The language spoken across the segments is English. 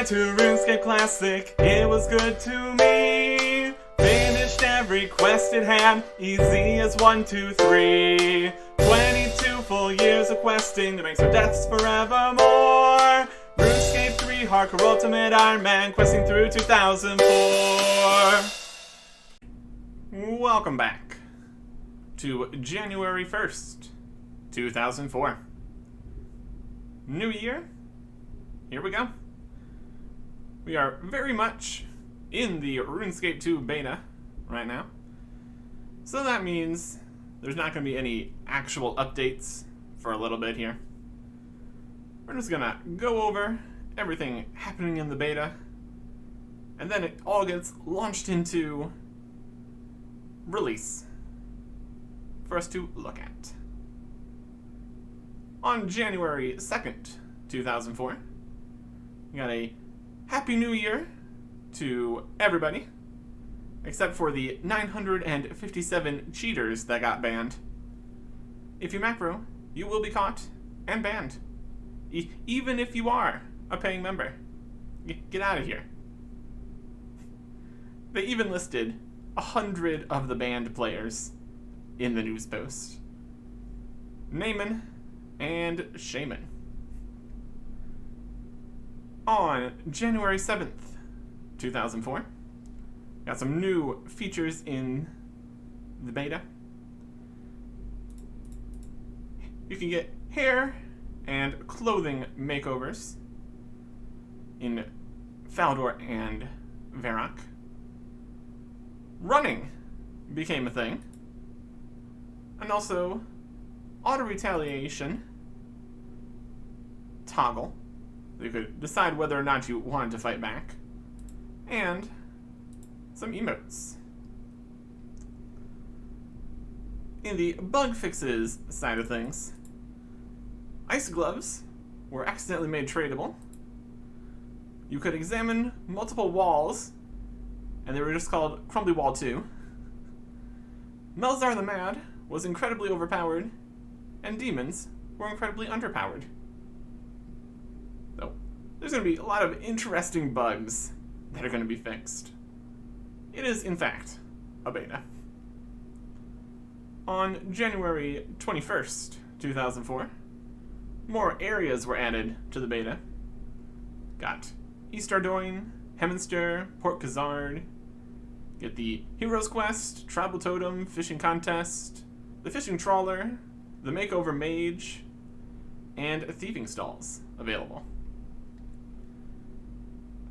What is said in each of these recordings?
Goodbye to RuneScape Classic, it was good to me. Finished every quest it had, easy as 1, 2, 3. 22 full years of questing to make some deaths forevermore. RuneScape 3 Hardcore Ultimate Ironman, questing through 2004. Welcome back to January 1st, 2004. New year, here we go. We are very much in the RuneScape 2 beta right now. So that means there's not going to be any actual updates for a little bit here. We're just going to go over everything happening in the beta, and then it all gets launched into release for us to look at. On January 2nd, 2004, we got a Happy New Year to everybody, except for the 957 cheaters that got banned. If you macro, you will be caught and banned. Even if you are a paying member. Get out of here. They even listed 100 of the banned players in the news post. Naaman and Shaman. On January 7th, 2004, got some new features in the beta. You can get hair and clothing makeovers in Faldor and Varrock. Running became a thing. And also, auto-retaliation toggle. You could decide whether or not you wanted to fight back. And some emotes. In the bug fixes side of things, ice gloves were accidentally made tradable. You could examine multiple walls, and they were just called Crumbly Wall 2. Melzar the Mad was incredibly overpowered, and demons were incredibly underpowered. So, there's going to be a lot of interesting bugs that are going to be fixed. It is, in fact, a beta. On January 21st, 2004, more areas were added to the beta. Got East Ardoin, Heminster, Port Khazard. Get the Heroes Quest, Tribal Totem, Fishing Contest, the Fishing Trawler, the Makeover Mage, and Thieving Stalls available.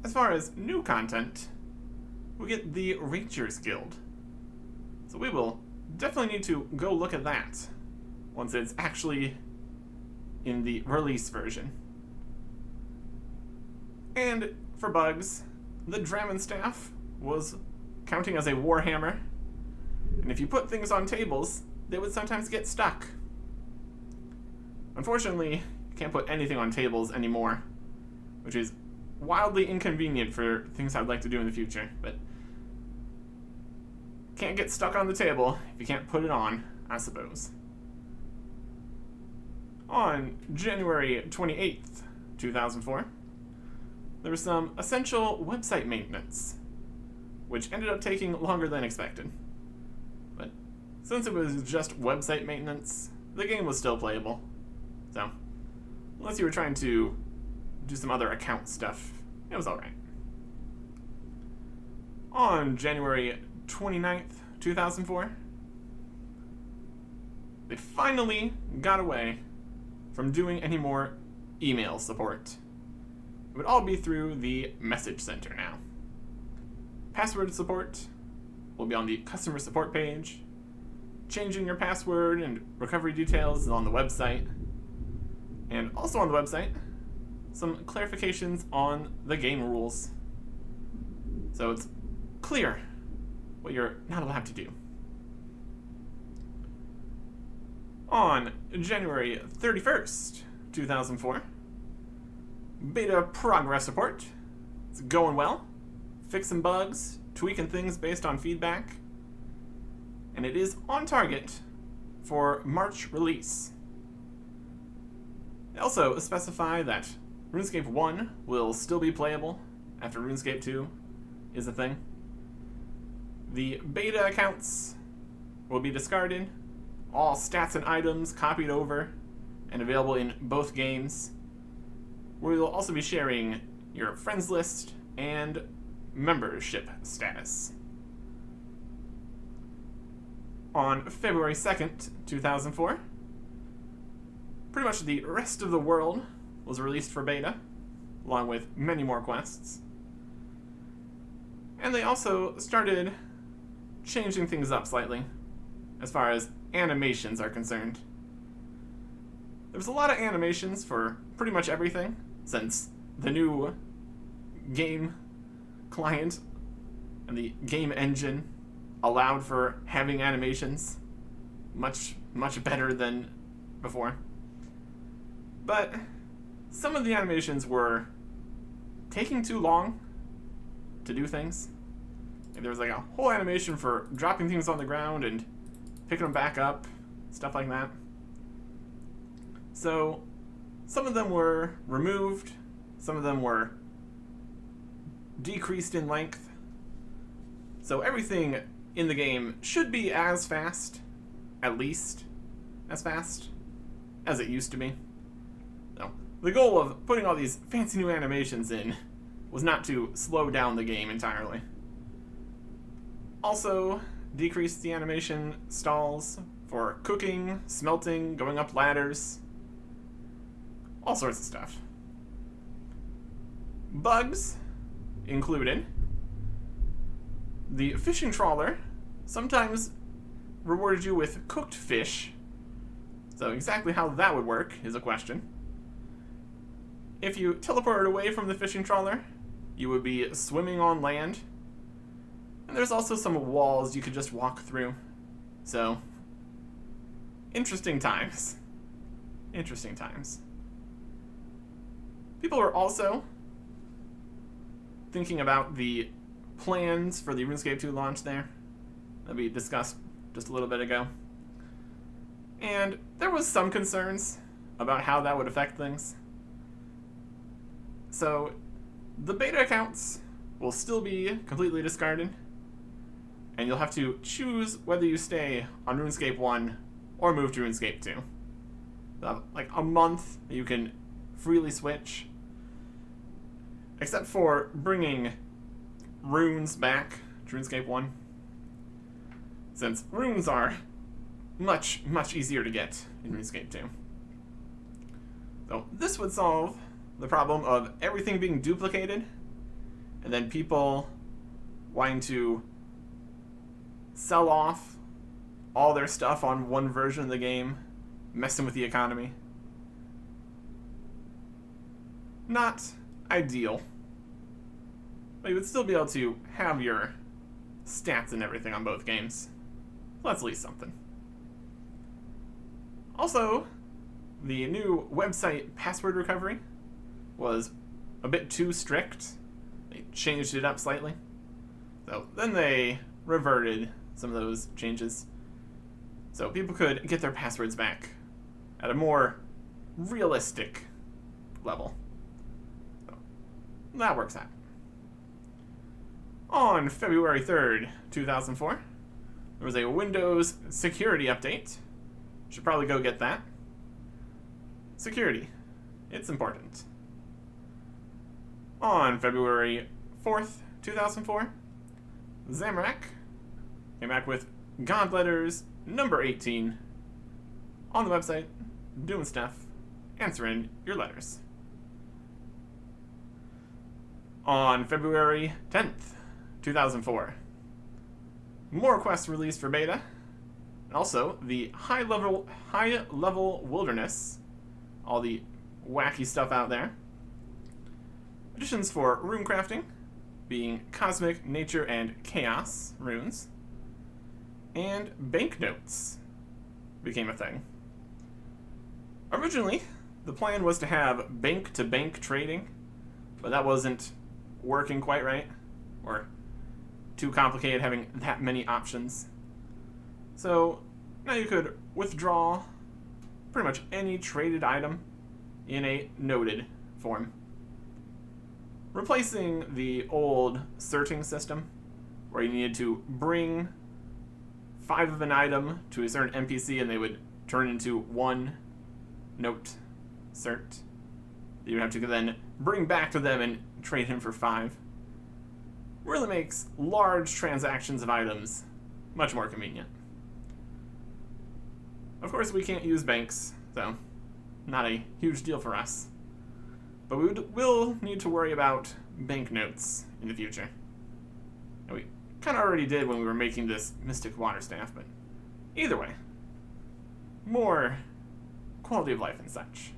As far as new content, we get the Rangers Guild. So we will definitely need to go look at that once it's actually in the release version. And for bugs, the Dramen Staff was counting as a Warhammer, and if you put things on tables, they would sometimes get stuck. Unfortunately, you can't put anything on tables anymore, which is wildly inconvenient for things I'd like to do in the future, but can't get stuck on the table if you can't put it on, I suppose. On January 28th, 2004, there was some essential website maintenance, which ended up taking longer than expected. But since it was just website maintenance, the game was still playable. So, unless you were trying to do some other account stuff, it was alright. On January 29th, 2004, they finally got away from doing any more email support. It would all be through the message center now. Password support will be on the customer support page. Changing your password and recovery details is on the website. And also on the website, some clarifications on the game rules. So it's clear what you're not allowed to do. On January 31st, 2004, beta progress report. It's going well. Fixing bugs, tweaking things based on feedback. And it is on target for March release. They also specify that RuneScape 1 will still be playable after RuneScape 2 is a thing. The beta accounts will be discarded, all stats and items copied over and available in both games. We will also be sharing your friends list and membership status. On February 2nd, 2004, pretty much the rest of the world was released for beta, along with many more quests. And they also started changing things up slightly, as far as animations are concerned. There was a lot of animations for pretty much everything, since the new game client and the game engine allowed for having animations much better than before. But some of the animations were taking too long to do things. Like there was like a whole animation for dropping things on the ground and picking them back up, stuff like that. So some of them were removed, some of them were decreased in length. So everything in the game should be as fast, at least as fast, as it used to be. So the goal of putting all these fancy new animations in was not to slow down the game entirely. Also, decrease the animation stalls for cooking, smelting, going up ladders, all sorts of stuff. Bugs included the fishing trawler sometimes rewarded you with cooked fish. So exactly how that would work is a question. If you teleported away from the fishing trawler, you would be swimming on land. And there's also some walls you could just walk through. So, interesting times. Interesting times. People were also thinking about the plans for the RuneScape 2 launch there that we discussed just a little bit ago. And there was some concerns about how that would affect things. So, the beta accounts will still be completely discarded, and you'll have to choose whether you stay on RuneScape 1 or move to RuneScape 2. Like a month that you can freely switch, except for bringing runes back to RuneScape 1, since runes are much easier to get in RuneScape 2. So this would solve the problem of everything being duplicated, and then people wanting to sell off all their stuff on one version of the game, messing with the economy. Not ideal, but you would still be able to have your stats and everything on both games. So that's at least something. Also, the new website password recovery was a bit too strict. They changed it up slightly. So then they reverted some of those changes, so people could get their passwords back at a more realistic level. So that works out. On February 3rd, 2004, there was a Windows security update. Should probably go get that. Security. It's important. On February 4th, 2004, Zamorak came back with God Letters number 18 on the website, doing stuff, answering your letters. On February 10th, 2004, more quests released for beta, and also the high level wilderness, all the wacky stuff out there. Additions for rune crafting, being Cosmic, Nature, and Chaos runes. And banknotes became a thing. Originally, the plan was to have bank-to-bank trading, but that wasn't working quite right, or too complicated having that many options. So now you could withdraw pretty much any traded item in a noted form. Replacing the old sorting system, where you needed to bring 5 of an item to a certain NPC and they would turn into 1 note cert that you have to then bring back to them and trade him for 5. Really makes large transactions of items much more convenient. Of course, we can't use banks, so not a huge deal for us. But we will need to worry about banknotes in the future. And we kind of already did when we were making this Mystic Water Staff, but either way, more quality of life and such.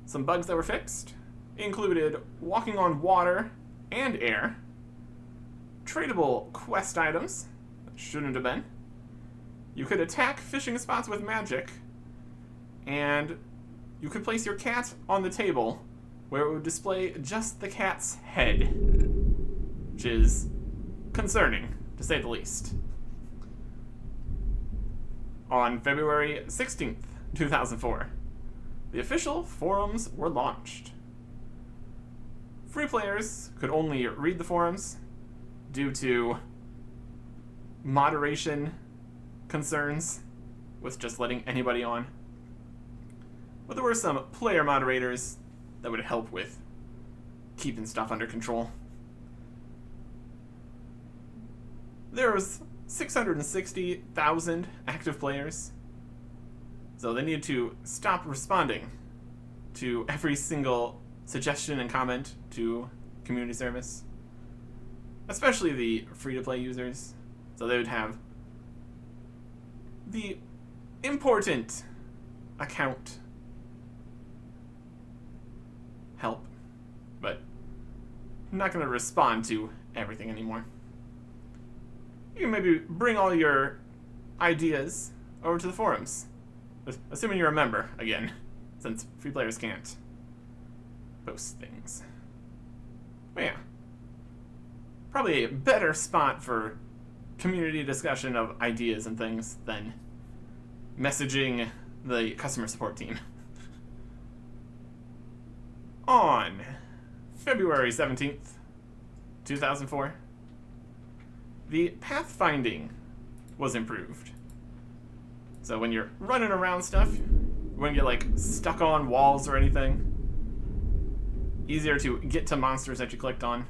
Some bugs that were fixed included walking on water and air, tradable quest items that shouldn't have been. You could attack fishing spots with magic, and you could place your cat on the table where it would display just the cat's head, which is concerning, to say the least. On February 16th, 2004, the official forums were launched. Free players could only read the forums due to moderation concerns with just letting anybody on. But there were some player moderators that would help with keeping stuff under control. There was 660,000 active players, so they needed to stop responding to every single suggestion and comment to community service, especially the free-to-play users, so they would have the important account help, but I'm not going to respond to everything anymore. You can maybe bring all your ideas over to the forums, assuming you're a member, again, since free players can't post things. But yeah, probably a better spot for community discussion of ideas and things than messaging the customer support team. On February 17th, 2004, the pathfinding was improved. So when you're running around stuff, you wouldn't get like stuck on walls or anything. Easier to get to monsters that you clicked on.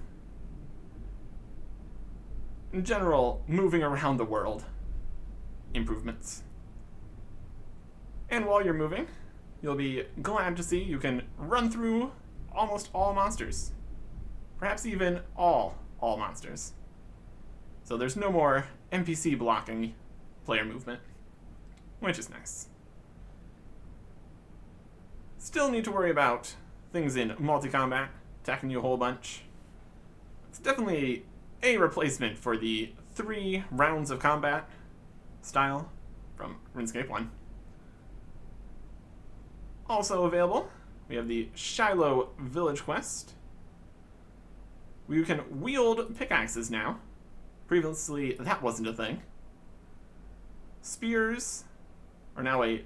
In general, moving around the world improvements. And while you're moving, you'll be glad to see you can run through almost all monsters. Perhaps even all monsters. So there's no more NPC blocking player movement, which is nice. Still need to worry about things in multi-combat, attacking you a whole bunch. It's definitely a replacement for the 3 rounds of combat style from RuneScape 1. Also available, we have the Shiloh Village quest, where you can wield pickaxes now. Previously, that wasn't a thing. Spears are now a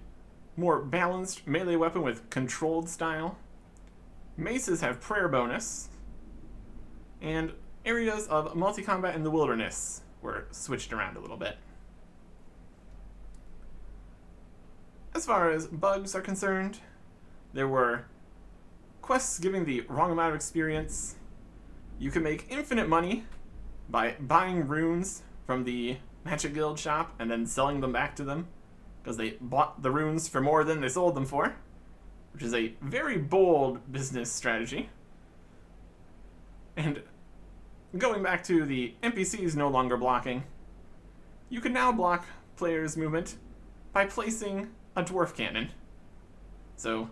more balanced melee weapon with controlled style. Maces have prayer bonus. And areas of multi-combat in the wilderness were switched around a little bit. As far as bugs are concerned, there were quests giving the wrong amount of experience. You can make infinite money by buying runes from the Magic Guild shop and then selling them back to them because they bought the runes for more than they sold them for, which is a very bold business strategy. And going back to the NPCs no longer blocking, you can now block players' movement by placing a dwarf cannon. So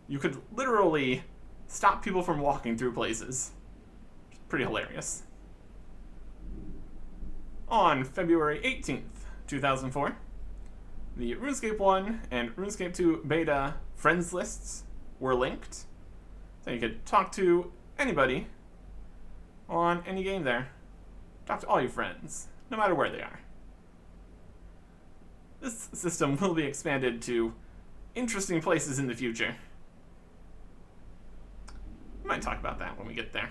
you could literally stop people from walking through places. It's pretty hilarious. On February 18th, 2004, the RuneScape 1 and RuneScape 2 beta friends lists were linked. So you could talk to anybody on any game there. Talk to all your friends, no matter where they are. This system will be expanded to interesting places in the future. We might talk about that when we get there.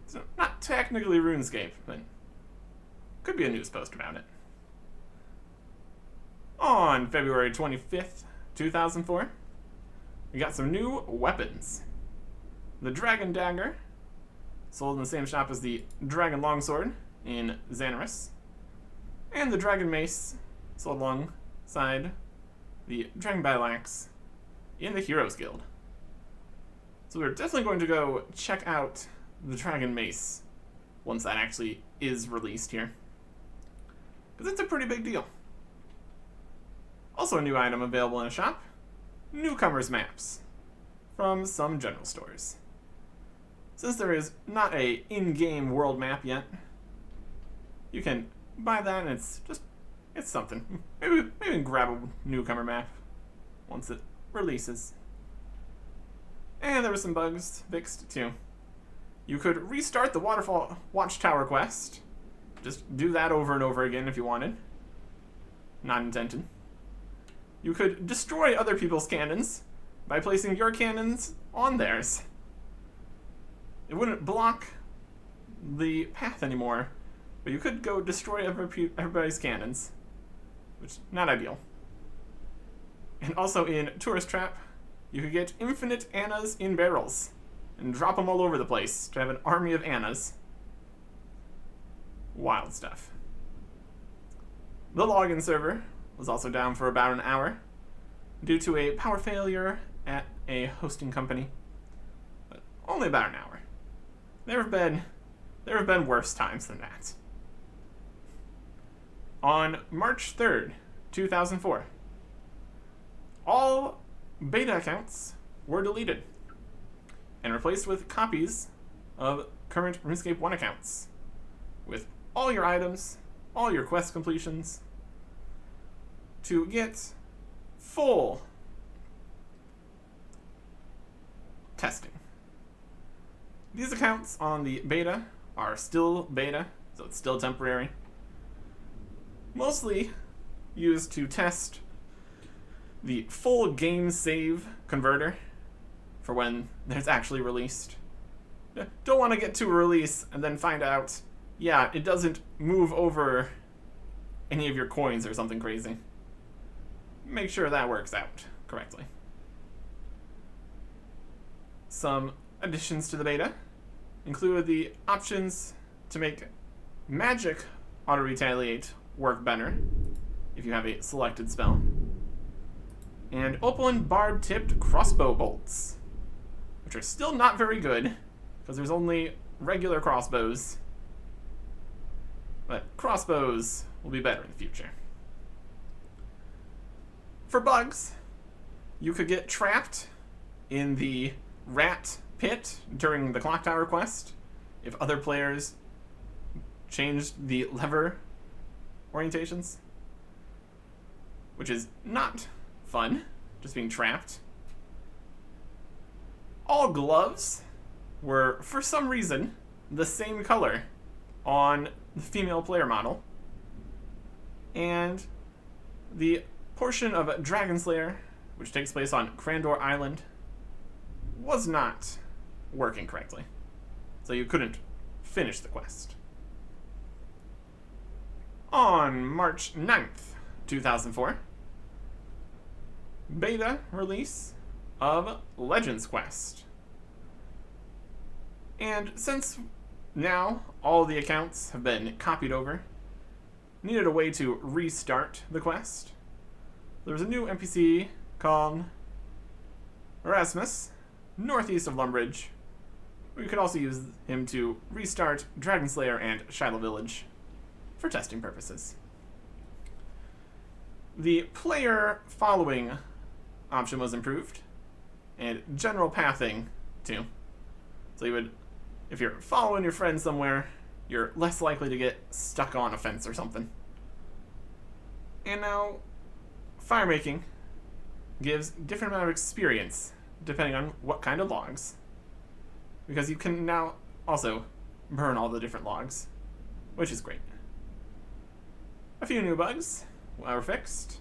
So, not technically RuneScape, but could be a news post about it. On February 25th, 2004, we got some new weapons. The Dragon Dagger, sold in the same shop as the Dragon Longsword in Xanaris, and the Dragon Mace, sold alongside the Dragon Battle Axe in the Heroes Guild. So we're definitely going to go check out the Dragon Mace once that actually is released here, because it's a pretty big deal. Also a new item available in a shop, Newcomers Maps, from some general stores. Since there is not a in-game world map yet, you can buy that, and it's something. Maybe we can grab a newcomer map once it releases. And there were some bugs fixed too. You could restart the Waterfall Watchtower quest. Just do that over and over again if you wanted. Not intended. You could destroy other people's cannons by placing your cannons on theirs. It wouldn't block the path anymore, but you could go destroy everybody's cannons, which is not ideal. And also in Tourist Trap, you could get infinite Annas in barrels and drop them all over the place to have an army of Annas. Wild stuff. The login server was also down for about an hour due to a power failure at a hosting company, but only about an hour. There have been worse times than that. On March 3rd, 2004, all beta accounts were deleted and replaced with copies of current RuneScape 1 accounts with all your items, all your quest completions, to get full testing. These accounts on the beta are still beta, so it's still temporary. Mostly used to test the full game save converter for when it's actually released. Don't want to get to a release and then find out, yeah, it doesn't move over any of your coins or something crazy. Make sure that works out correctly. Some additions to the beta include the options to make magic auto-retaliate work better if you have a selected spell, and Opalin barb-tipped crossbow bolts, which are still not very good because there's only regular crossbows, but crossbows will be better in the future. For bugs, you could get trapped in the rat pit during the clock tower quest if other players changed the lever orientations, which is not fun, just being trapped. All gloves were, for some reason, the same color on the female player model, and the portion of Dragonslayer, which takes place on Crandor Island, was not working correctly, so you couldn't finish the quest. On March 9th, 2004, beta release of Legends Quest. And since now all the accounts have been copied over, needed a way to restart the quest. There was a new NPC called Erasmus, northeast of Lumbridge. We could also use him to restart Dragonslayer and Shiloh Village for testing purposes. The player following option was improved, and general pathing too. So you would, if you're following your friend somewhere, you're less likely to get stuck on a fence or something. And now, fire making gives different amount of experience depending on what kind of logs, because you can now also burn all the different logs, which is great. A few new bugs were fixed.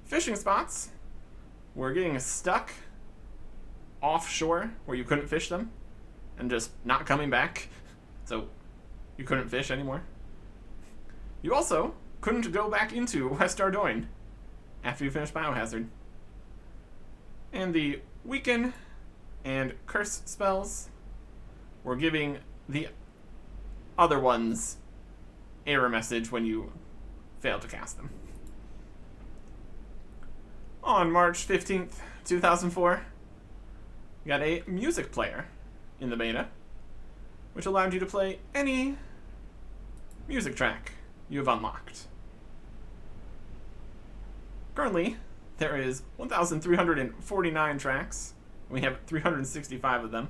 Fishing spots were getting stuck offshore where you couldn't fish them and just not coming back, so you couldn't fish anymore. You also couldn't go back into West Ardoyne after you finished Biohazard. And the Weaken and Curse spells were giving the other ones error message when you failed to cast them. On March 15th, 2004, you got a music player in the beta, which allowed you to play any music track you have unlocked. Currently, there is 1,349 tracks. We have 365 of them.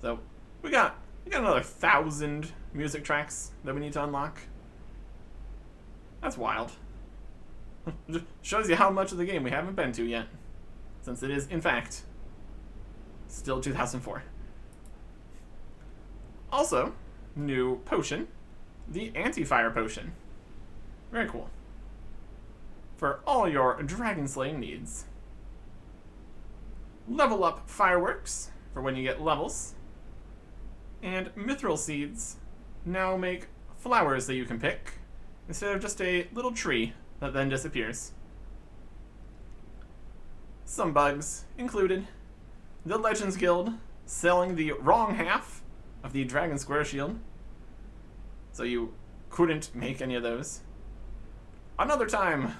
So we got another 1,000 music tracks that we need to unlock. That's wild. Just shows you how much of the game we haven't been to yet, since it is, in fact, still 2004. Also, new potion, the Anti-Fire Potion. Very cool. For all your dragon slaying needs. Level up fireworks for when you get levels. And mithril seeds now make flowers that you can pick instead of just a little tree that then disappears. Some bugs included the Legends Guild selling the wrong half of the Dragon Square Shield, so you couldn't make any of those. Another time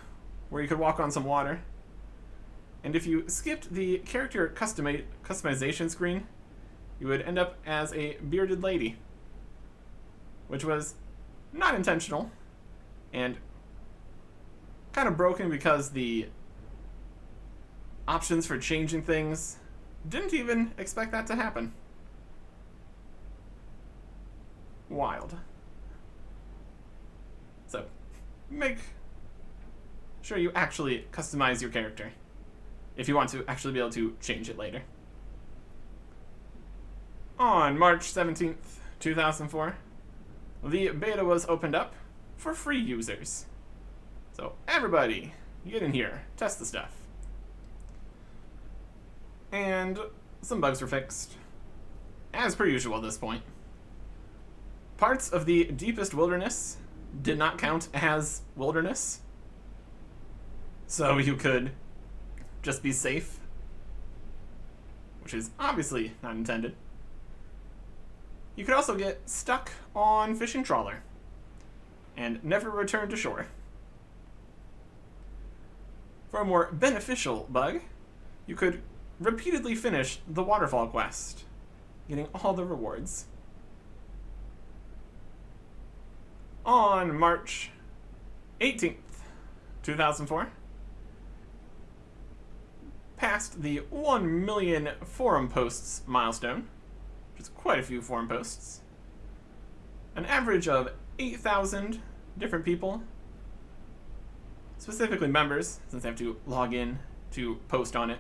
where you could walk on some water, and if you skipped the character customization screen, you would end up as a bearded lady, which was not intentional and kind of broken because the options for changing things didn't even expect that to happen. Wild. So, make sure you actually customize your character if you want to actually be able to change it later. On March 17th, 2004, the beta was opened up for free users. So everybody, get in here, test the stuff. And some bugs were fixed, as per usual at this point. Parts of the deepest wilderness did not count as wilderness, so you could just be safe, which is obviously not intended. You could also get stuck on fishing trawler and never return to shore. For a more beneficial bug, you could repeatedly finish the waterfall quest, getting all the rewards. On March 18th, 2004, passed the 1 million forum posts milestone, which is quite a few forum posts. An average of 8,000 different people, specifically members, since they have to log in to post on it,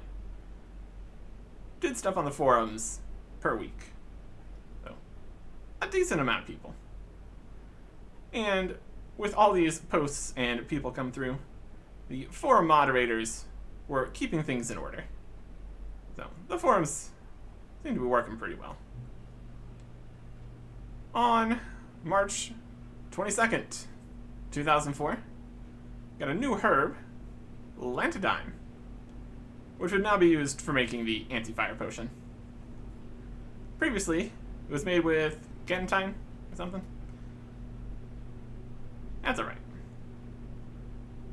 did stuff on the forums per week. So, a decent amount of people. And with all these posts and people come through, the forum moderators were keeping things in order. So, the forums seem to be working pretty well. On March 22nd, 2004, got a new herb, Lantidine, which would now be used for making the Anti-Fire Potion. Previously, it was made with Gentine or something. That's alright.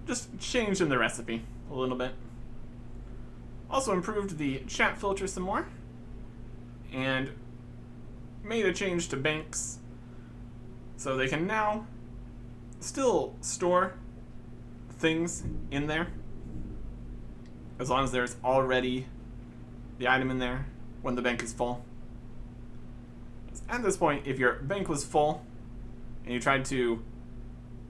Just changed in the recipe a little bit. Also improved the chat filter some more, and made a change to banks so they can now still store things in there as long as there's already the item in there when the bank is full. At this point, if your bank was full and you tried to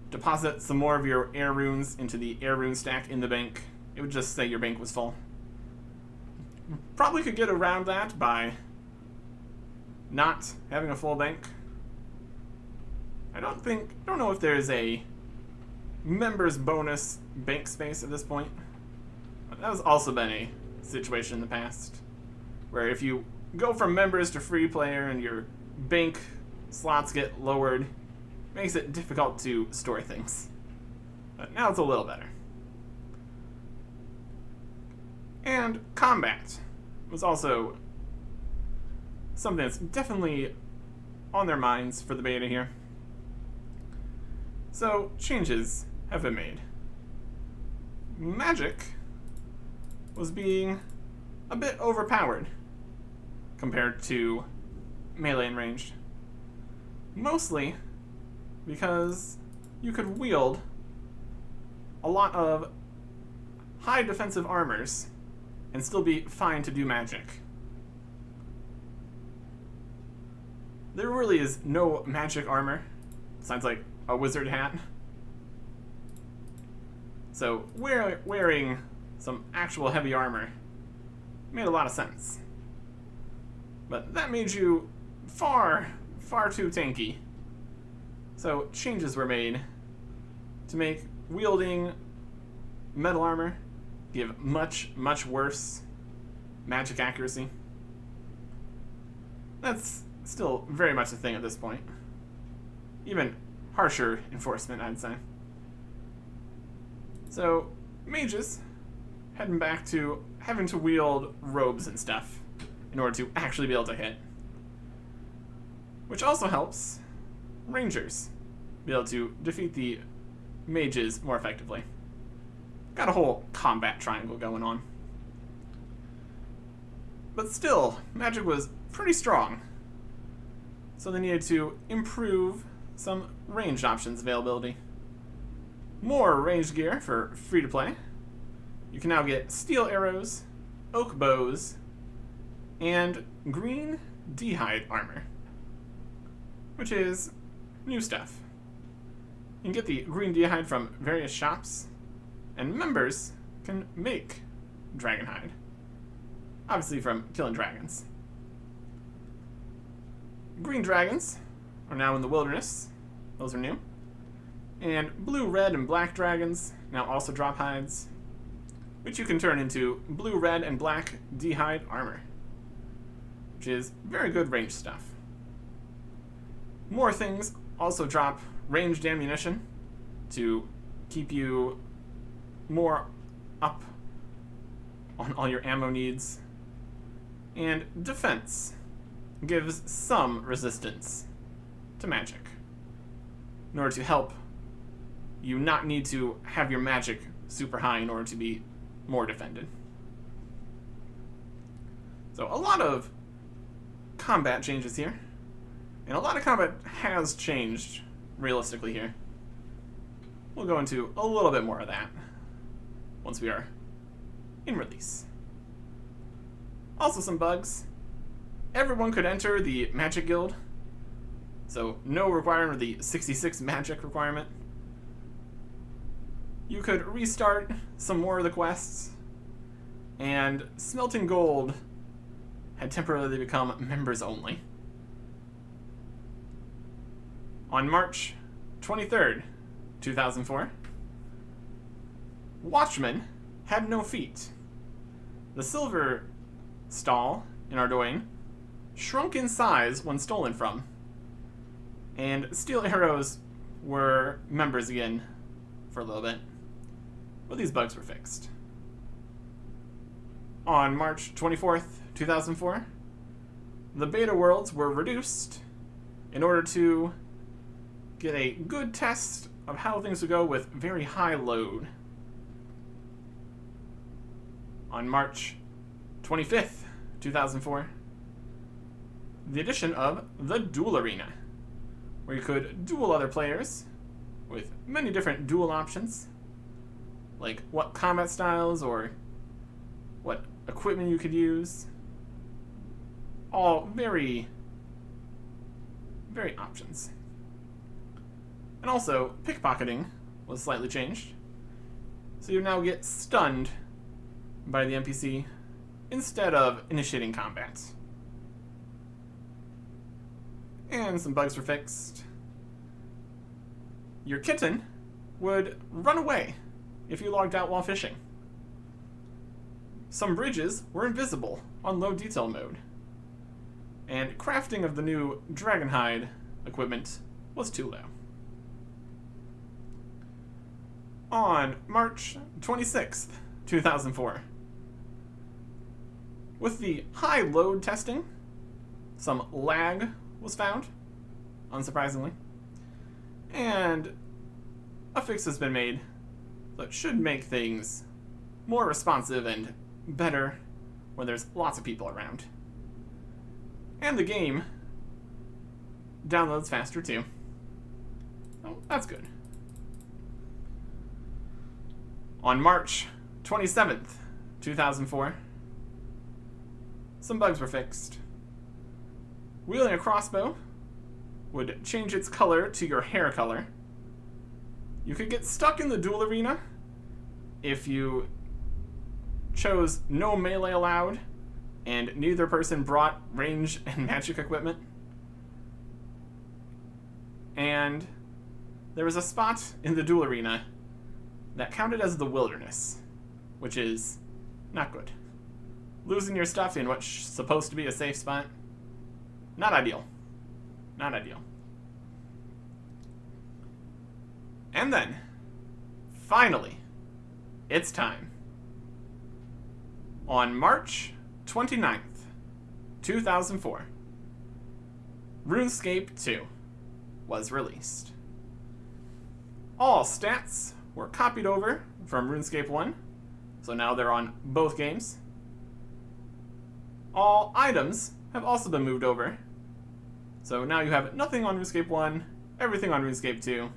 deposit some more of your air runes into the air rune stack in the bank, it would just say your bank was full. Probably could get around that by not having a full bank. I don't know if there's a members bonus bank space at this point. That has also been a situation in the past, where if you go from members to free player and your bank slots get lowered, it makes it difficult to store things. But now it's a little better. And combat was also something that's definitely on their minds for the beta here. So changes have been made. Magic was being a bit overpowered compared to melee and ranged. Mostly because you could wield a lot of high defensive armors and still be fine to do magic. There really is no magic armor, besides like a wizard hat. So wearing some actual heavy armor made a lot of sense. But that made you far, far too tanky. So changes were made to make wielding metal armor give much, much worse magic accuracy. That's still very much a thing at this point. Even harsher enforcement, I'd say. So, mages heading back to having to wield robes and stuff in order to actually be able to hit. Which also helps rangers be able to defeat the mages more effectively. Got a whole combat triangle going on. But still, magic was pretty strong. So they needed to improve some ranged options availability. More ranged gear for free to play. You can now get steel arrows, oak bows, and green d'hide armor, which is new stuff. You can get the green d'hide from various shops, and members can make dragonhide, obviously from killing dragons. Green dragons are now in the wilderness. Those are new. And blue, red, and black dragons now also drop hides, which you can turn into blue, red, and black d'hide armor, which is very good range stuff. More things also drop ranged ammunition to keep you more up on all your ammo needs. And defense gives some resistance to magic in order to help you not need to have your magic super high in order to be more defended. So a lot of combat changes here, and a lot of combat has changed realistically here. We'll go into a little bit more of that once we are in release. Also some bugs. Everyone could enter the Magic Guild, so no requirement of the 66 magic requirement. You could restart some more of the quests, and smelting gold had temporarily become members only. On March 23rd, 2004, Watchmen had no feet. The silver stall in Ardoin shrunk in size when stolen from, and steel arrows were members again for a little bit, but these bugs were fixed. On March 24th, 2004, the beta worlds were reduced in order to get a good test of how things would go with very high load. On March 25th, 2004, the addition of the Duel Arena, where you could duel other players with many different duel options, like what combat styles or what equipment you could use. All very, very options. And also, pickpocketing was slightly changed, so you now get stunned by the NPC instead of initiating combat. And some bugs were fixed. Your kitten would run away if you logged out while fishing. some bridges were invisible on low detail mode, and crafting of the new Dragonhide equipment was too low. On March 26th, 2004, with the high load testing, some lag was found, unsurprisingly, and a fix has been made that should make things more responsive and better when there's lots of people around. And the game downloads faster too. Oh, that's good. On March 27th, 2004, some bugs were fixed. Wielding a crossbow would change its color to your hair color. You could get stuck in the duel arena if you chose no melee allowed and neither person brought range and magic equipment. And there was a spot in the duel arena that counted as the wilderness, which is not good. Losing your stuff in what's supposed to be a safe spot, not ideal. Not ideal. And then, finally, it's time. On March 29th, 2004, RuneScape 2 was released. All stats were copied over from RuneScape 1, so now they're on both games. All items have also been moved over, so now you have nothing on RuneScape 1, everything on RuneScape 2,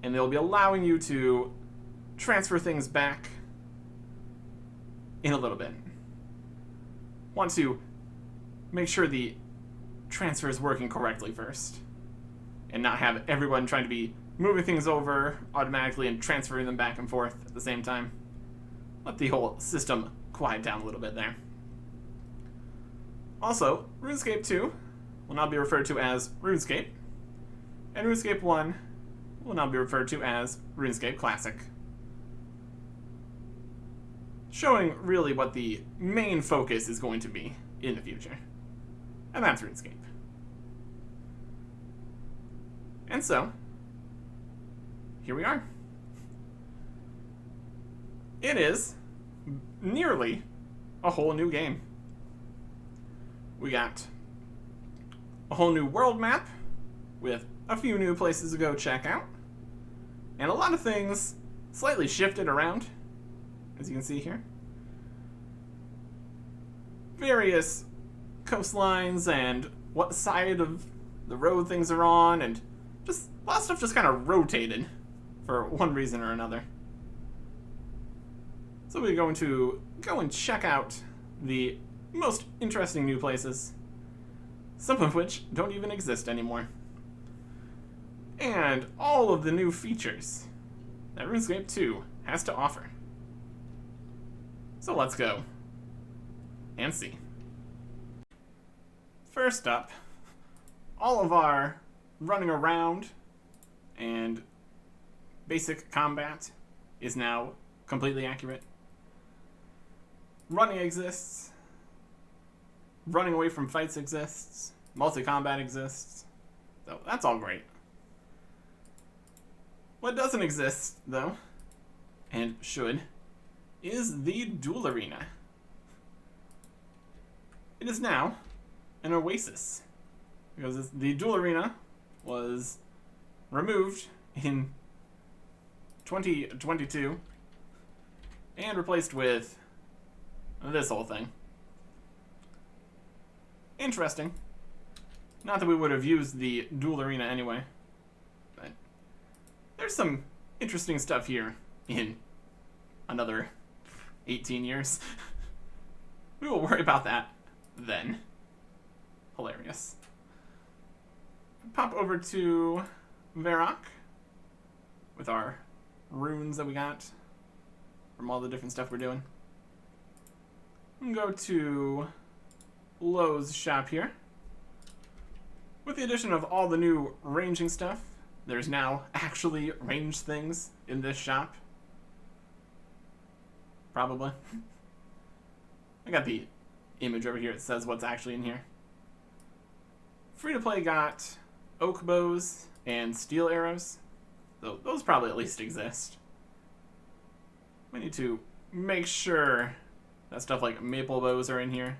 and they'll be allowing you to transfer things back in a little bit. Want to make sure the transfer is working correctly first, and not have everyone trying to be moving things over automatically and transferring them back and forth at the same time. Let the whole system quiet down a little bit there. Also, RuneScape 2 will now be referred to as RuneScape, and RuneScape 1 will now be referred to as RuneScape Classic. Showing really what the main focus is going to be in the future. And that's RuneScape. And so, here we are. It is nearly a whole new game. We got a whole new world map with a few new places to go check out, and a lot of things slightly shifted around, as you can see here. Various coastlines and what side of the road things are on, and just a lot of stuff just kind of rotated for one reason or another. So we're going to go and check out the most interesting new places, some of which don't even exist anymore, and all of the new features that RuneScape 2 has to offer. So let's go and see. First up, all of our running around and basic combat is now completely accurate. Running exists. Running away from fights exists. Multi-combat exists. So that's all great. What doesn't exist, though, and should, is the duel arena. It is now an oasis, because the duel arena was removed in 2022 and replaced with this whole thing. Interesting. Not that we would have used the duel arena anyway, but there's some interesting stuff here in another 18 years. We will worry about that then. Hilarious. Pop over to Varrock with our runes that we got from all the different stuff we're doing. And go to Lowe's shop here. With the addition of all the new ranging stuff, there's now actually ranged things in this shop. Probably. I got the image over here. It says what's actually in here. Free-to-play got oak bows and steel arrows. So those probably at least exist. We need to make sure that stuff like maple bows are in here.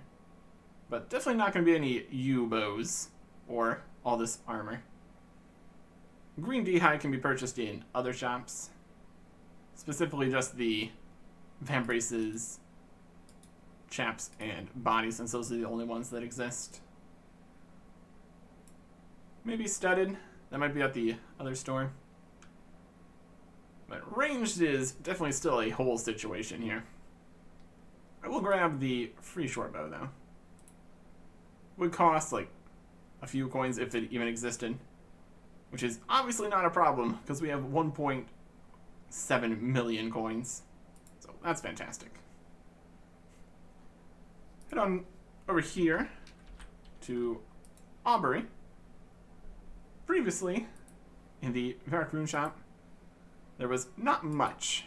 But definitely not going to be any yew bows or all this armor. Green D-hide can be purchased in other shops. Specifically just the vambraces, chaps, and bodies, since those are the only ones that exist. Maybe studded. That might be at the other store. But ranged is definitely still a whole situation here. I will grab the free short bow though. Would cost like a few coins if it even existed, which is obviously not a problem because we have 1.7 million coins. So that's fantastic. Head on over here to Aubrey. Previously, in the Varric Rune Shop, there was not much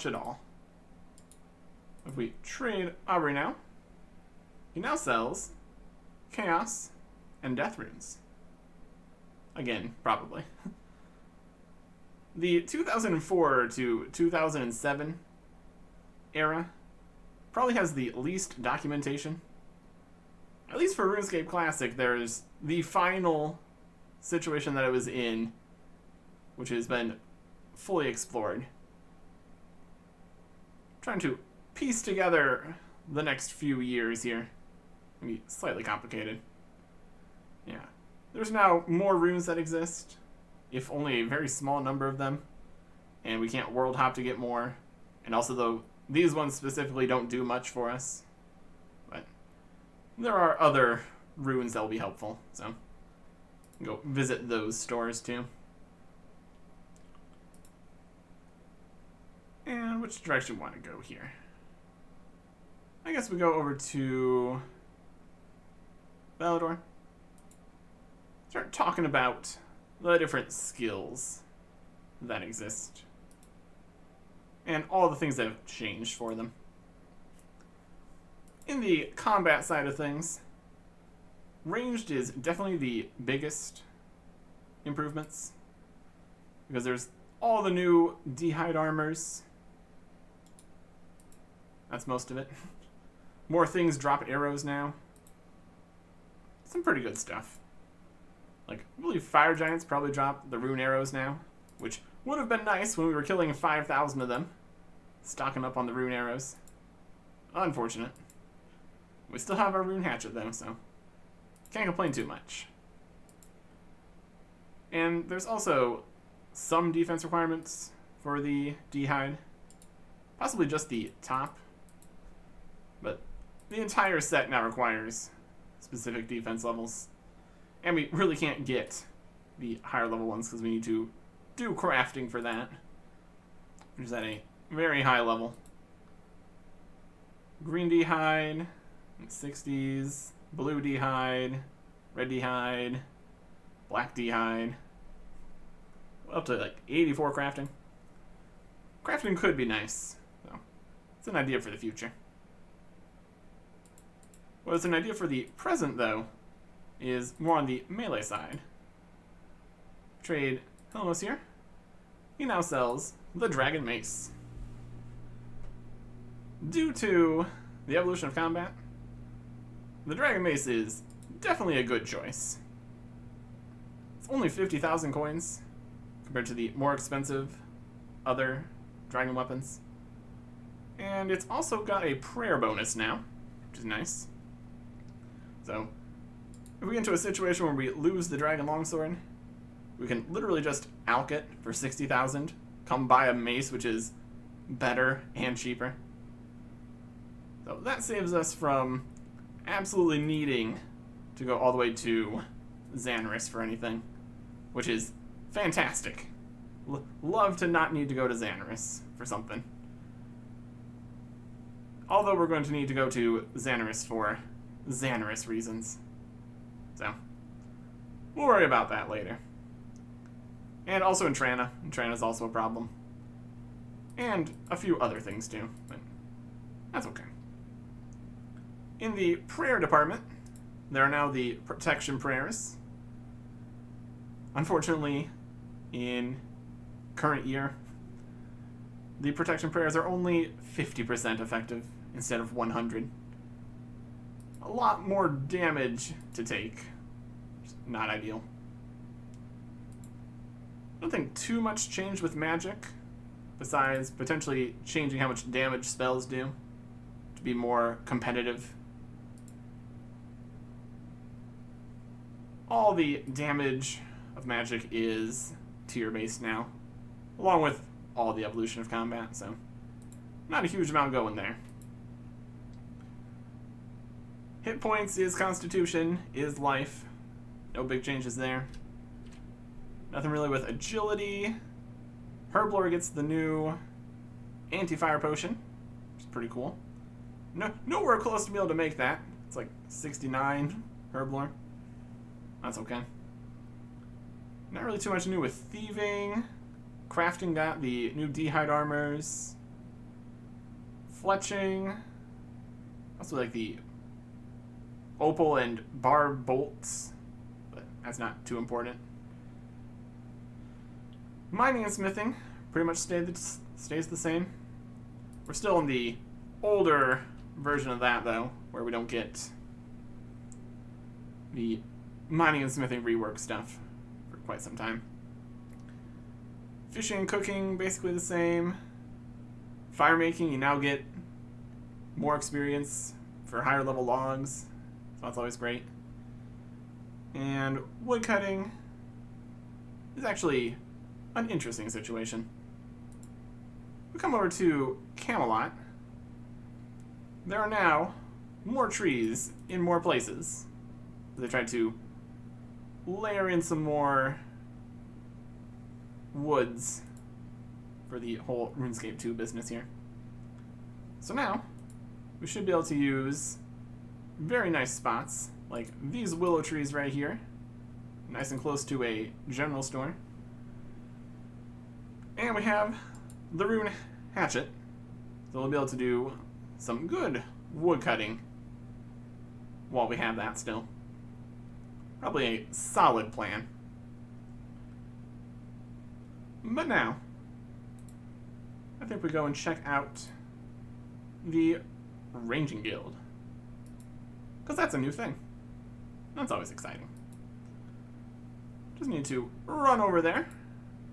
at all. If we trade Aubrey now, he now sells Chaos and Death Runes. Again, probably. The 2004 to 2007 era probably has the least documentation. At least for RuneScape Classic, there's the final situation that it was in, which has been fully explored. Trying to piece together the next few years here. Maybe slightly complicated. Yeah. There's now more runes that exist, if only a very small number of them, and we can't world hop to get more. And also, though, these ones specifically don't do much for us, but there are other runes that will be helpful, so go visit those stores too. And which direction do we want to go here? I guess we go over to Valador. Start talking about the different skills that exist and all the things that have changed for them. In the combat side of things, ranged is definitely the biggest improvements because there's all the new D-hide armors. That's most of it. More things drop arrows now. Some pretty good stuff. Like, I believe fire giants probably drop the rune arrows now, which would have been nice when we were killing 5,000 of them, stocking up on the rune arrows. Unfortunate. We still have our rune hatchet though, so can't complain too much. And there's also some defense requirements for the D-hide. Possibly just the top. But the entire set now requires specific defense levels. And we really can't get the higher level ones because we need to do crafting for that, which is at a very high level. Green D-hide, 60s, blue D-hide, red D-hide, black D-hide. Up to like 84 crafting. Crafting could be nice, so it's an idea for the future. What's an idea for the present, though, is more on the melee side. Trade Helmos here. He now sells the Dragon Mace. Due to the evolution of combat, the Dragon Mace is definitely a good choice. It's only 50,000 coins compared to the more expensive other dragon weapons. And it's also got a prayer bonus now, which is nice. So, if we get into a situation where we lose the Dragon Longsword, we can literally just alch it for 60,000, come buy a mace which is better and cheaper. So that saves us from absolutely needing to go all the way to Xanaris for anything, which is fantastic. Love to not need to go to Xanaris for something. Although we're going to need to go to Xanaris for Xanaris reasons. So, we'll worry about that later. And also in Trana. Trana's also a problem. And a few other things too, but that's okay. In the prayer department, there are now the protection prayers. Unfortunately, in current year, the protection prayers are only 50% effective instead of 100. A lot more damage to take. Not ideal. I don't think too much changed with magic, besides potentially changing how much damage spells do to be more competitive. All the damage of magic is tier-based now, along with all the evolution of combat, so not a huge amount going there. Hit points is constitution, is life. No big changes there. Nothing really with agility. Herblore gets the new anti-fire potion, which is pretty cool. Nowhere close to be able to make that. It's like 69 Herblore. That's okay. Not really too much new with thieving. Crafting got the new D'hide armors. Fletching. Also like the opal and bar bolts, but that's not too important. Mining and smithing pretty much stays the same. We're still in the older version of that, though, where we don't get the mining and smithing rework stuff for quite some time. Fishing and cooking, basically the same. Fire making, you now get more experience for higher level logs, so that's always great. And wood cutting is actually an interesting situation. We come over to Camelot. There are now more trees in more places. They tried to layer in some more woods for the whole RuneScape 2 business here. So now, we should be able to use very nice spots, like these willow trees right here, nice and close to a general store. And we have the rune hatchet, so we'll be able to do some good wood cutting while we have that still. Probably a solid plan. But now, I think we go and check out the Ranging Guild, because that's a new thing. That's always exciting. Just need to run over there,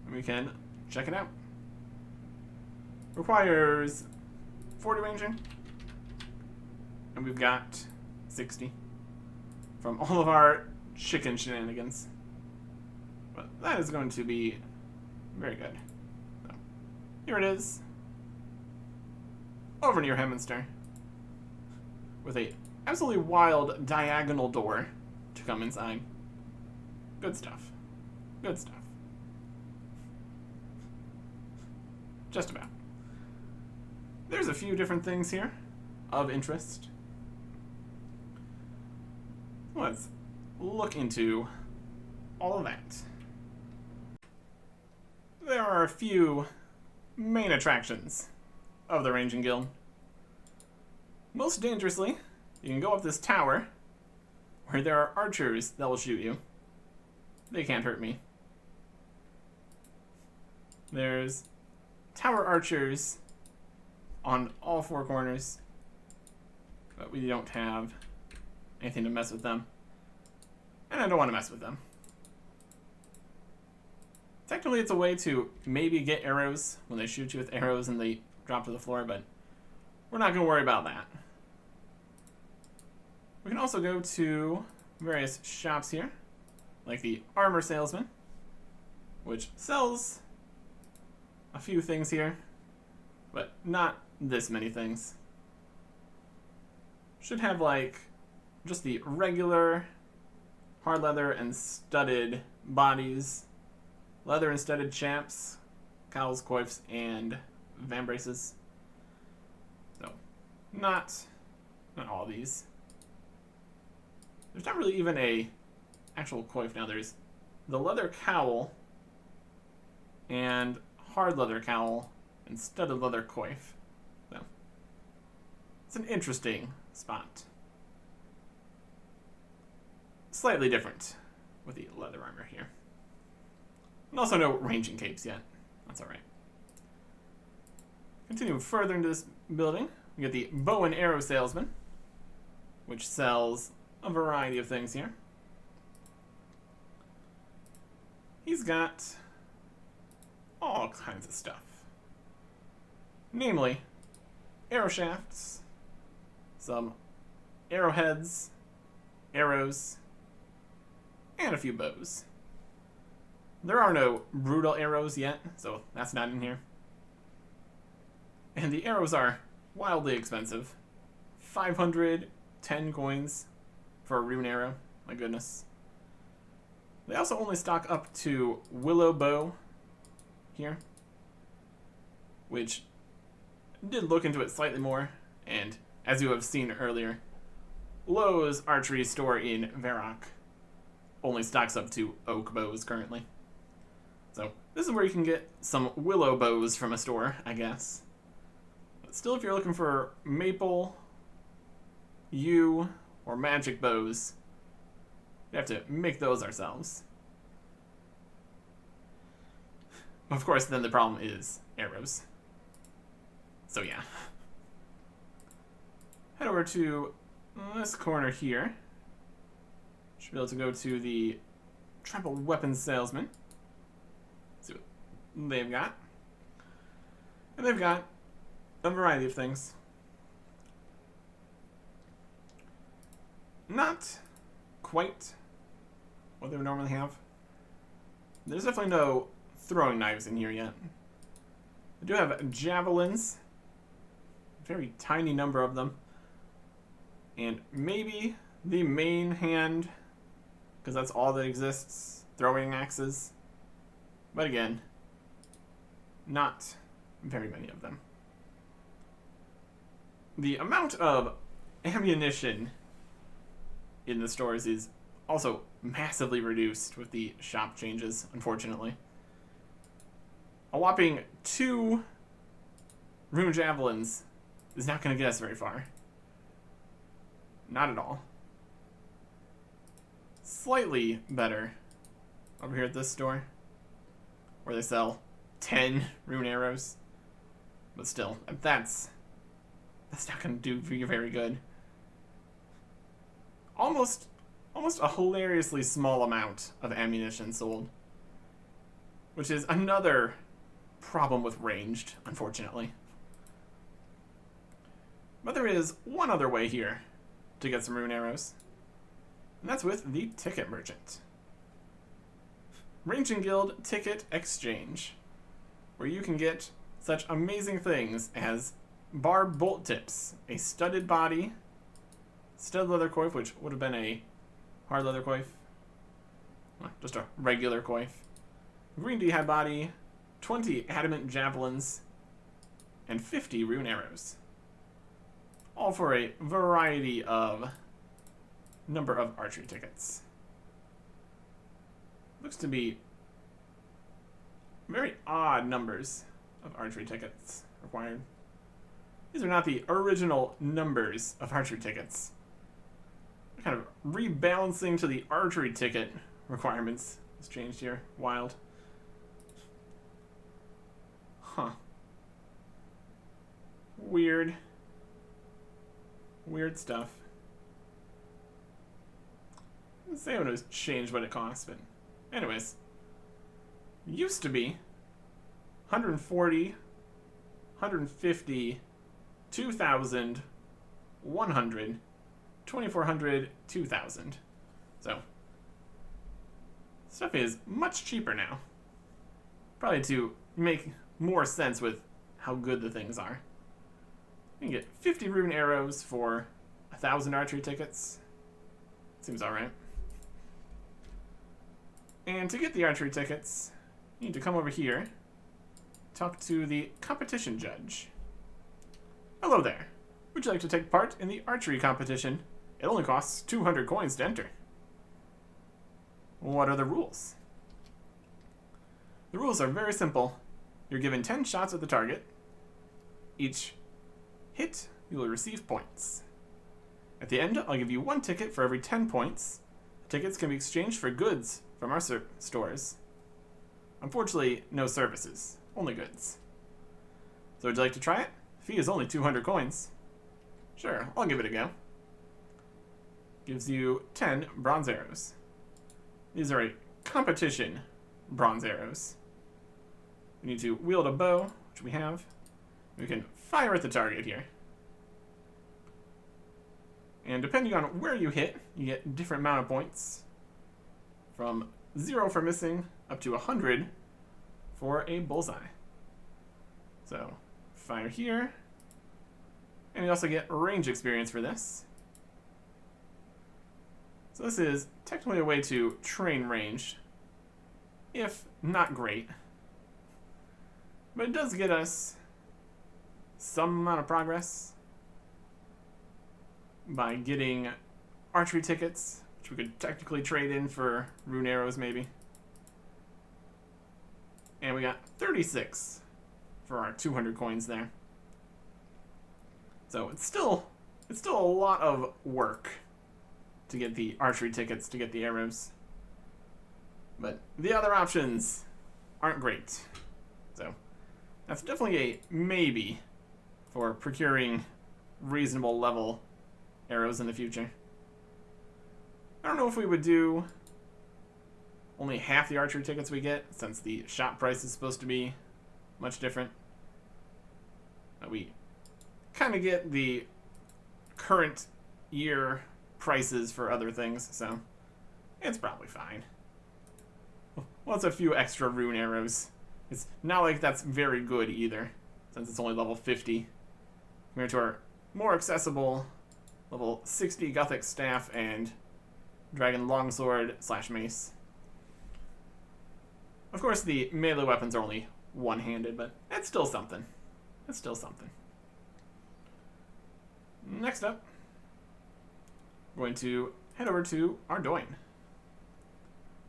and we can check it out. Requires 40 ranging, and we've got 60 from all of our chicken shenanigans. But that is going to be very good. So, here it is. Over near Hemminster. With a absolutely wild diagonal door to come inside. Good stuff. Good stuff. Just about. There's a few different things here of interest. Let's look into all of that. There are a few main attractions of the Ranging Guild. Most dangerously, you can go up this tower where there are archers that will shoot you. They can't hurt me. There's tower archers on all four corners, but we don't have anything to mess with them. And I don't want to mess with them. Technically, it's a way to maybe get arrows when they shoot you with arrows and they drop to the floor, but we're not going to worry about that. We can also go to various shops here, like the Armor Salesman, which sells a few things here, but not this many things. Should have like just the regular hard leather and studded bodies, leather and studded chaps, cowls, coifs, and vambraces. So, not all these. There's not really even a actual coif now. There's the leather cowl and hard leather cowl and studded leather coif. So, it's an interesting spot. slightly different with the leather armor here. And also no ranging capes yet. That's alright. Continue further into this building. We get the bow and arrow salesman, which sells a variety of things here. He's got all kinds of stuff. Namely, arrow shafts, some arrowheads, arrows, and a few bows. There are no brutal arrows yet, so that's not in here. And the arrows are wildly expensive. 510 coins for a rune arrow. My goodness. They also only stock up to willow bow here, which did look into it slightly more, and as you have seen earlier, Lowe's archery store in Varrock only stocks up to oak bows currently. So this is where you can get some willow bows from a store, I guess. But still, if you're looking for maple, yew, or magic bows, we have to make those ourselves. Of course, then the problem is arrows. So yeah. Head over to this corner here. Should be able to go to the tribal weapons salesman. See what they've got. And they've got a variety of things. Not quite what they would normally have. There's definitely no throwing knives in here yet. They do have javelins, a very tiny number of them, and maybe the main hand, because that's all that exists, throwing axes. But again, not very many of them. The amount of ammunition in the stores is also massively reduced with the shop changes, unfortunately. A whopping 2 rune javelins is not going to get us very far. Not at all. Slightly better over here at this store, where they sell 10 rune arrows. But still, that's not going to do for you very good. Almost a hilariously small amount of ammunition sold, which is another problem with ranged, unfortunately. But there is one other way here to get some rune arrows, and that's with the ticket merchant. Ranging Guild Ticket Exchange, where you can get such amazing things as barbed bolt tips, a studded body, stud leather coif, which would have been a hard leather coif, well, just a regular coif, green d'hide body, 20 adamant javelins, and 50 rune arrows. All for a variety of number of archery tickets. Looks to be very odd numbers of archery tickets required. These are not the original numbers of archery tickets. They're kind of rebalancing to the archery ticket requirements has changed here. Wild. Huh. Weird. Weird stuff. Let's say when it was changed what it costs, but anyways. Used to be 140, 150, 2,000, 100, 2,400, 2,000. So, stuff is much cheaper now. Probably to make more sense with how good the things are. You can get 50 rune arrows for 1,000 archery tickets. Seems alright. And to get the archery tickets, you need to come over here, talk to the competition judge. Hello there. Would you like to take part in the archery competition? It only costs 200 coins to enter. What are the rules? The rules are very simple. You're given 10 shots at the target. Each hit, you will receive points. At the end, I'll give you 1 ticket for every 10 points, Tickets can be exchanged for goods from our stores. Unfortunately, no services, only goods. So would you like to try it? Fee is only 200 coins. Sure, I'll give it a go. Gives you 10 bronze arrows. These are a competition bronze arrows. We need to wield a bow, which we have. We can fire at the target here. And depending on where you hit, you get a different amount of points. From 0 for missing up to 100 for a bullseye. So, fire here. And you also get range experience for this. So this is technically a way to train range, if not great. But it does get us some amount of progress by getting archery tickets, which we could technically trade in for rune arrows maybe. And we got 36 for our 200 coins there. So it's still a lot of work to get the archery tickets, to get the arrows. But the other options aren't great. So that's definitely a maybe for procuring reasonable level arrows in the future. I don't know if we would do only half the archery tickets we get, since the shop price is supposed to be much different. But we kind of get the current year prices for other things, so it's probably fine. Well, it's a few extra rune arrows. It's not like that's very good either, since it's only level 50. Compared to our more accessible level 60 Gothic Staff and Dragon Longsword / Mace. Of course, the melee weapons are only one-handed, but it's still something. It's still something. Next up, we're going to head over to Ardoin,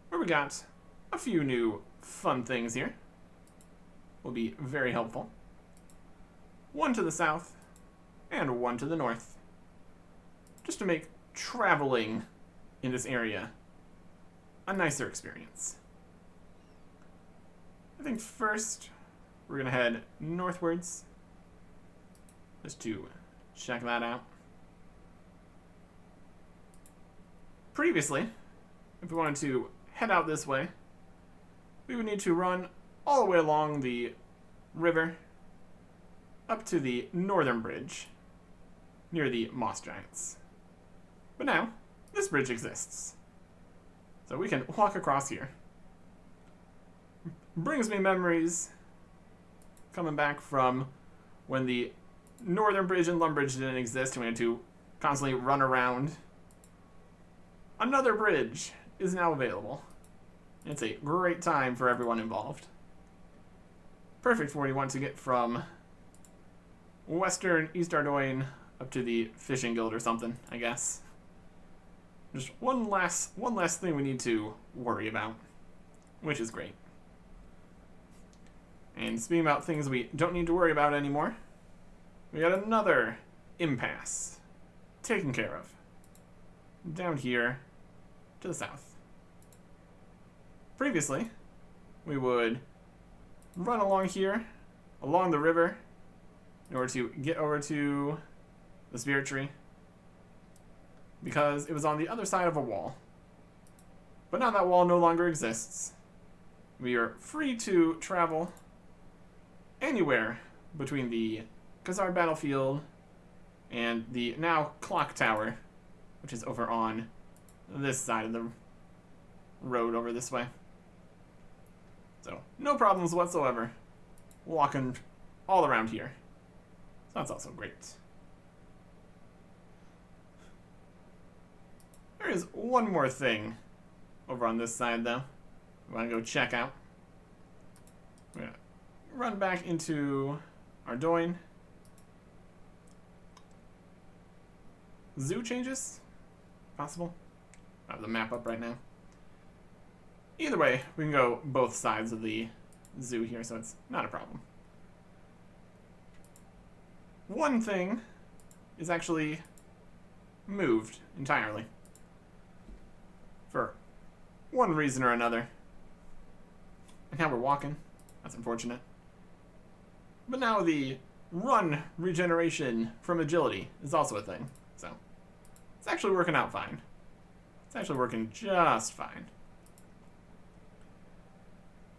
where we got a few new fun things here. Will be very helpful. One to the south, and one to the north. Just to make traveling in this area a nicer experience. I think first we're going to head northwards just to check that out. Previously, if we wanted to head out this way, we would need to run all the way along the river up to the northern bridge near the moss giants. But now, this bridge exists, so we can walk across here. Brings me memories coming back from when the northern bridge and Lumbridge didn't exist and we had to constantly run around. Another bridge is now available. It's a great time for everyone involved. Perfect for when you want to get from western East Ardoin up to the Fishing Guild or something, I guess. Just one less thing we need to worry about, which is great. And speaking about things we don't need to worry about anymore, we got another impasse taken care of. Down here to the south. Previously, we would run along here, along the river, in order to get over to the spirit tree, because it was on the other side of a wall. But now that wall no longer exists. We are free to travel anywhere between the Khazard battlefield and the now clock tower, which is over on this side of the road over this way. So, no problems whatsoever walking all around here. So that's also great. There is one more thing over on this side, though. We want to go check out. We're going to run back into Ardoin. Zoo changes? Possible? I have the map up right now. Either way, we can go both sides of the zoo here, so it's not a problem. One thing is actually moved entirely. one reason or another. And now we're walking. That's unfortunate. But now the run regeneration from agility is also a thing. So it's actually working out fine. It's actually working just fine.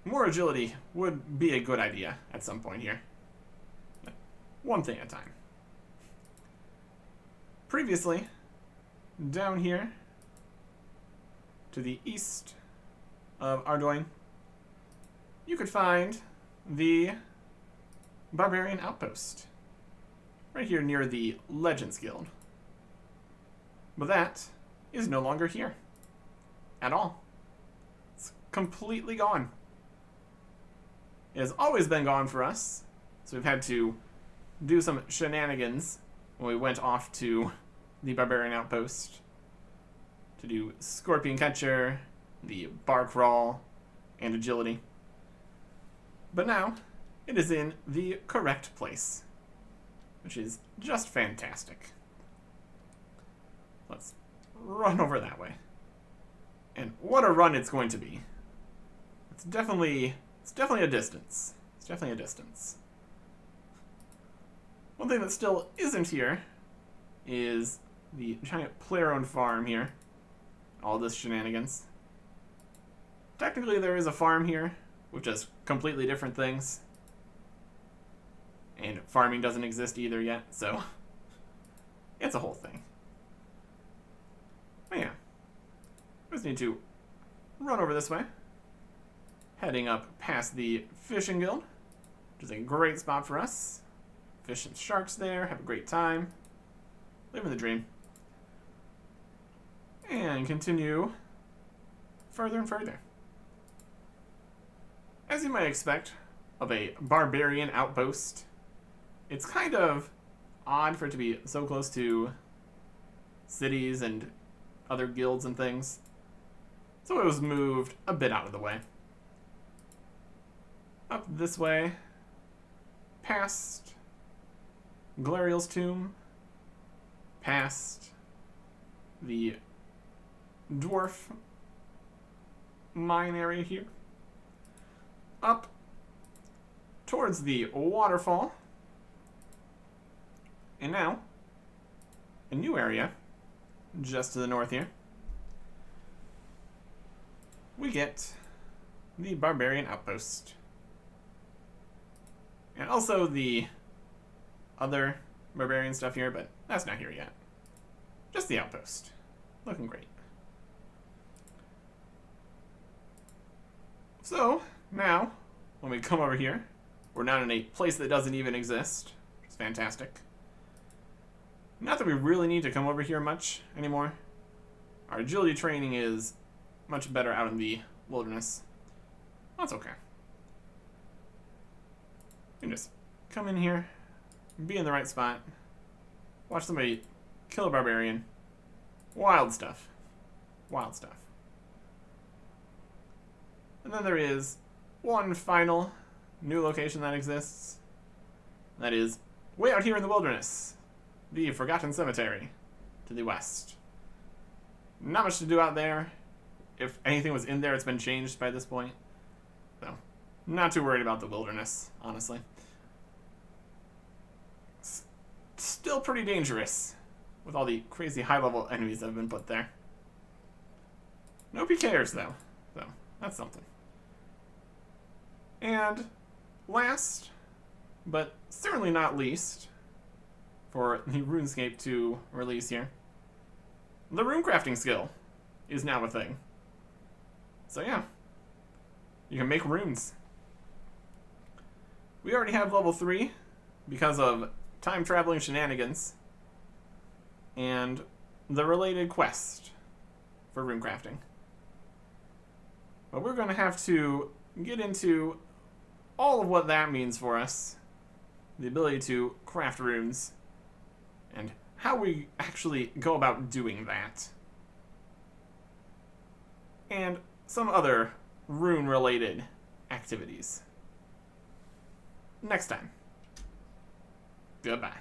More agility would be a good idea at some point here. But one thing at a time. Previously, down here to the east of Ardoin, you could find the Barbarian Outpost. Right here near the Legends Guild. But that is no longer here. At all. It's completely gone. It has always been gone for us. So we've had to do some shenanigans when we went off to the Barbarian Outpost to do Scorpion Catcher, the Bar Crawl, and Agility. But now, it is in the correct place, which is just fantastic. Let's run over that way. And what a run it's going to be. It's definitely a distance. It's definitely a distance. One thing that still isn't here is the giant player-owned farm here. All this shenanigans. Technically there is a farm here, with just completely different things. And farming doesn't exist either yet, so it's a whole thing. But yeah, we just need to run over this way, heading up past the Fishing Guild, which is a great spot for us. Fish some sharks there, have a great time, living the dream. And continue further and further. As you might expect of a barbarian outpost, it's kind of odd for it to be so close to cities and other guilds and things. So it was moved a bit out of the way. Up this way, past Glariel's tomb, past the dwarf mine area here, up towards the waterfall, and now a new area just to the north here. We get the Barbarian Outpost. And also the other Barbarian stuff here, but that's not here yet. Just the Outpost. Looking great. So, now, when we come over here, we're not in a place that doesn't even exist, which is fantastic. Not that we really need to come over here much anymore. Our agility training is much better out in the wilderness. That's okay. You can just come in here, be in the right spot, watch somebody kill a barbarian. Wild stuff. Wild stuff. And then there is one final new location that exists. That is way out here in the wilderness. The Forgotten Cemetery to the west. Not much to do out there. If anything was in there, it's been changed by this point. So, not too worried about the wilderness, honestly. It's still pretty dangerous with all the crazy high-level enemies that have been put there. Nobody cares, though. So, that's something. And last, but certainly not least, for the RuneScape 2 release here, the rune crafting skill is now a thing. So yeah, you can make runes. We already have level 3 because of time traveling shenanigans and the related quest for rune crafting. But we're going to have to get into all of what that means for us, the ability to craft runes, and how we actually go about doing that. And some other rune-related activities. Next time. Goodbye.